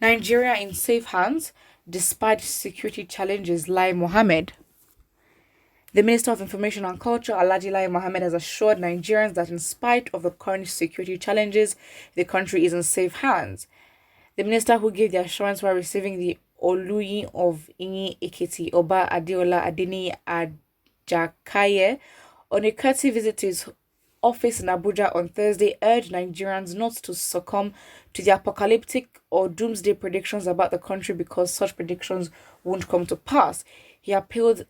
Nigeria in safe hands despite security challenges, Lai Mohammed. The Minister of Information and Culture, Alhaji Lai Mohammed, has assured Nigerians that in spite of the current security challenges, the country is in safe hands. The minister, who gave the assurance while receiving the Oluyi of Inyi Ekiti, Oba Adeola Adeni Ajakaye, on a courtesy visit to his office in Abuja on Thursday, urged Nigerians not to succumb to the apocalyptic or doomsday predictions about the country because such predictions won't come to pass. He appealed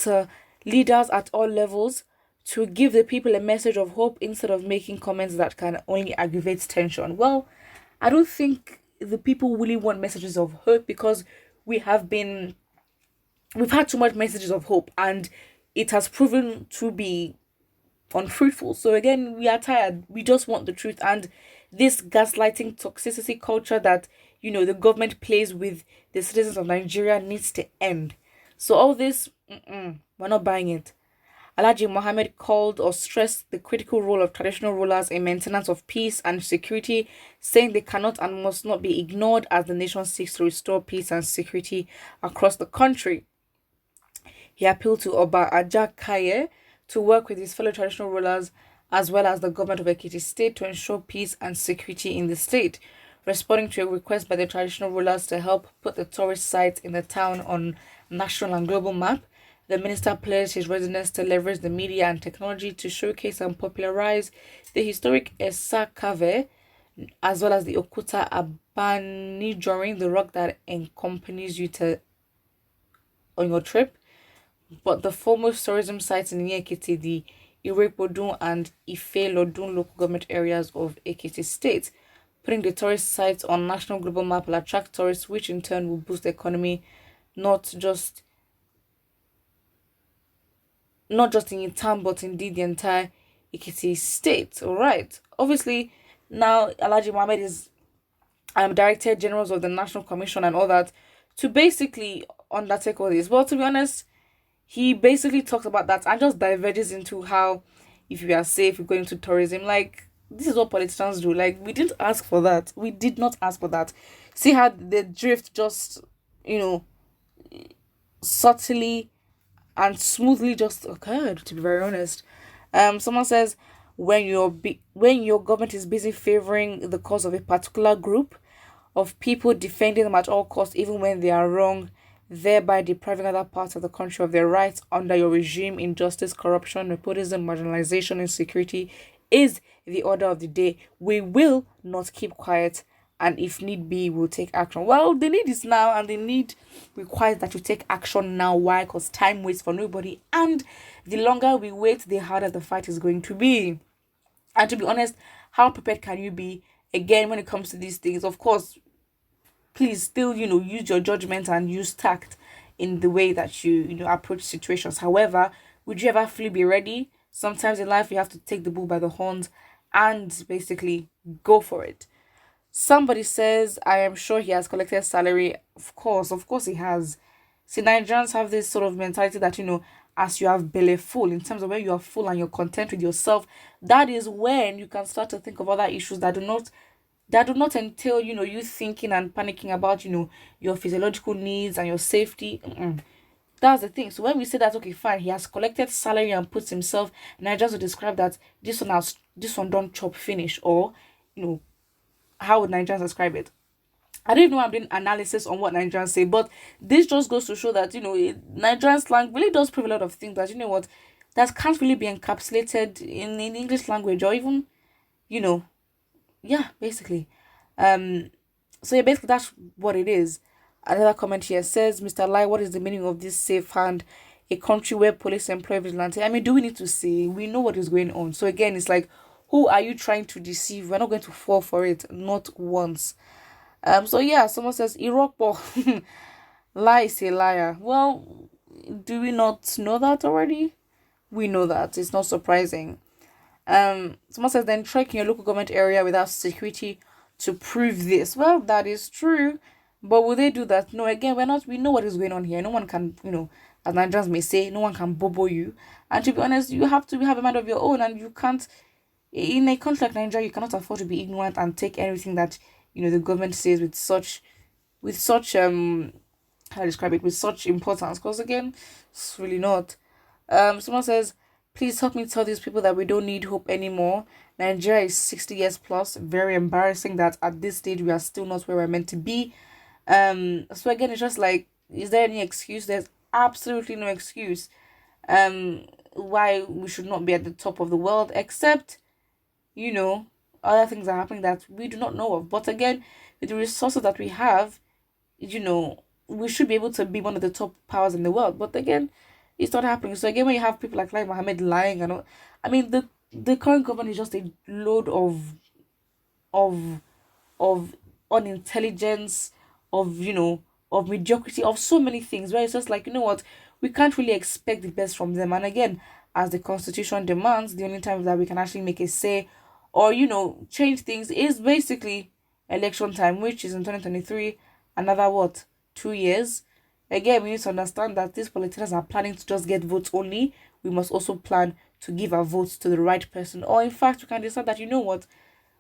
to leaders at all levels to give the people a message of hope instead of making comments that can only aggravate tension. Well, I don't think the people really want messages of hope because we have been we've had too much messages of hope and it has proven to be unfruitful. So again, we are tired. We just want the truth. And this gaslighting toxicity culture that the government plays with the citizens of Nigeria needs to end. So all this, we're not buying it. Alhaji Mohammed called or stressed the critical role of traditional rulers in maintenance of peace and security, saying they cannot and must not be ignored as the nation seeks to restore peace and security across the country. He appealed to Oba Ajakaye to work with his fellow traditional rulers as well as the government of Ekiti State to ensure peace and security in the state. Responding to a request by the traditional rulers to help put the tourist sites in the town on national and global map, the minister pledged his readiness to leverage the media and technology to showcase and popularize the historic Esa Cave as well as the Okuta Abani during the rock that accompanies you on your trip. But the foremost tourism sites in Ekiti, the Irekpodun and Ife Lodun local government areas of Ekiti State, putting the tourist sites on national global map will attract tourists, which in turn will boost the economy, not just in town, but indeed the entire Ekiti State. All right. Obviously, now Alhaji Mohammed is Director Generals of the National Commission and all that to basically undertake all this. Well, to be honest, he basically talks about that and just diverges into how if you are safe, you go into tourism. Like, this is what politicians do. Like, we didn't ask for that. We did not ask for that. See how the drift just, subtly and smoothly just occurred, to be very honest. Someone says when your government is busy favoring the cause of a particular group of people, defending them at all costs, even when they are wrong, thereby depriving other parts of the country of their rights under your regime, injustice, corruption, nepotism, marginalization, insecurity is the order of the day. We will not keep quiet, and if need be, we'll take action. Well, the need is now, and the need requires that you take action now. Why? Because time waits for nobody, and the longer we wait, the harder the fight is going to be. And to be honest, how prepared can you be? Again, when it comes to these things, of course, please still, use your judgment and use tact in the way that you approach situations. However, would you ever fully be ready? Sometimes in life, you have to take the bull by the horns and basically go for it. Somebody says, I am sure he has collected salary. Of course he has. See, Nigerians have this sort of mentality that, as you have belly full, in terms of when you are full and you're content with yourself, that is when you can start to think of other issues that do not entail, you thinking and panicking about, your physiological needs and your safety. That's the thing. So when we say that, okay, fine, he has collected salary and puts himself, and I just would describe that this one don't chop finish, or, how would Nigerians describe it? I don't even know I'm doing analysis on what Nigerians say, but this just goes to show that, Nigerian slang really does prove a lot of things that, that can't really be encapsulated in English language or even, yeah, basically. So yeah, basically that's what it is. Another comment here says, Mr. Lai, what is the meaning of this safe hand? A country where police employ vigilante. I mean, do we need to say? We know what is going on. So again, it's like, who are you trying to deceive? We're not going to fall for it, not once. So yeah, someone says Irokpo. Lie is a liar. Well, do we not know that already? We know that. It's not surprising. Someone says then trek in your local government area without security to prove this. Well, that is true. But will they do that? No, again, we know what is going on here. No one can, as Nigerians may say, no one can bobo you. And to be honest, you have to have a mind of your own, and you can't, in a country like Nigeria, you cannot afford to be ignorant and take everything that, the government says with such, with such how to describe it, with such importance, because again, it's really not. Someone says, please help me tell these people that we don't need hope anymore. Nigeria is 60 years plus. Very embarrassing that at this stage we are still not where we're meant to be. So again, it's just like, is there any excuse? There's absolutely no excuse why we should not be at the top of the world, except, you know, other things are happening that we do not know of. But again, with the resources that we have, you know, we should be able to be one of the top powers in the world. But again, it's not happening. So again, when you have people like Mohammed lying and all, I mean, the current government is just a load of of unintelligence, of, you know, of mediocrity, of so many things, where it's just like, you know what, we can't really expect the best from them. And again, as the constitution demands, the only time that we can actually make a say or, you know, change things is basically election time, which is in 2023. Another what, 2 years. Again, we need to understand that these politicians are planning to just get votes only. We must also plan to give our votes to the right person, or in fact we can decide that, you know what,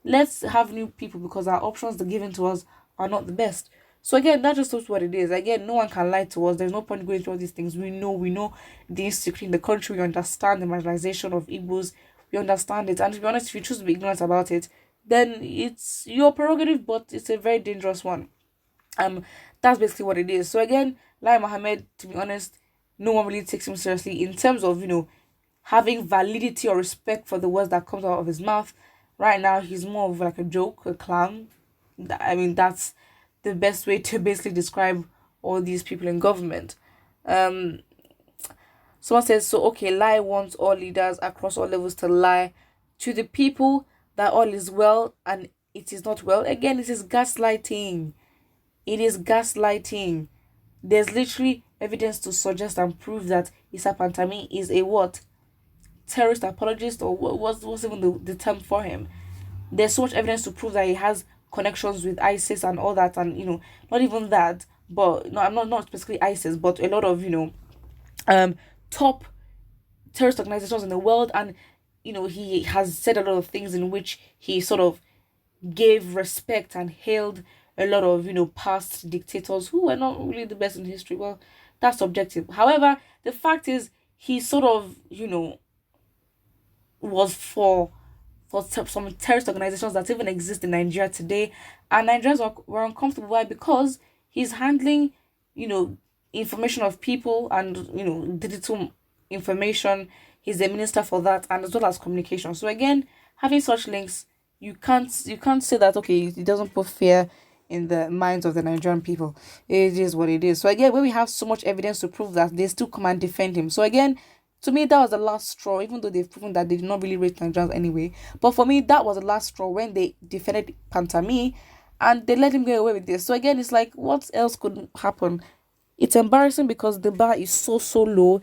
let's have new people because our options that are given to us are not the best. So again, that just shows what it is. Again, no one can lie to us. There's no point going through all these things. We know the insecurity in the country. We understand the marginalization of Igbos. We understand it. And to be honest, if you choose to be ignorant about it, then it's your prerogative, but it's a very dangerous one. That's basically what it is. So again, Lai Mohammed, to be honest, no one really takes him seriously in terms of, you know, having validity or respect for the words that comes out of his mouth. Right now, he's more of like a joke, a clown. I mean, that's the best way to basically describe all these people in government. Um, Someone says, so okay, Lai wants all leaders across all levels to lie to the people that all is well and it is not well. Again, it is gaslighting. It is gaslighting. There's literally evidence to suggest and prove that Issa Pantami is a what? Terrorist apologist, or what's even the term for him. There's so much evidence to prove that he has connections with ISIS and all that, and, you know, not even that, but no, I'm not specifically ISIS, but a lot of, you know, top terrorist organizations in the world. And, you know, he has said a lot of things in which he sort of gave respect and hailed a lot of, you know, past dictators who were not really the best in history. Well, that's subjective. However, the fact is, he sort of, you know, was for some terrorist organizations that even exist in Nigeria today. And Nigerians were uncomfortable. Why? Because he's handling, you know, information of people and, you know, digital information. He's the minister for that, and as well as communication. So again, having such links, you can't say that, okay, it doesn't put fear in the minds of the Nigerian people. It is what it is. So again, when we have so much evidence to prove that, they still come and defend him. So again, to me, that was the last straw, even though they've proven that they did not really rate Nigerians anyway. But for me, that was the last straw when they defended Pantami and they let him get away with this. So again, it's like, what else could happen? It's embarrassing because the bar is so low.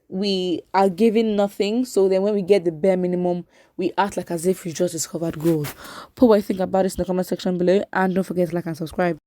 We are giving nothing. So then when we get the bare minimum, we act like as if we just discovered gold. Put what you think about this in the comment section below. And don't forget to like and subscribe.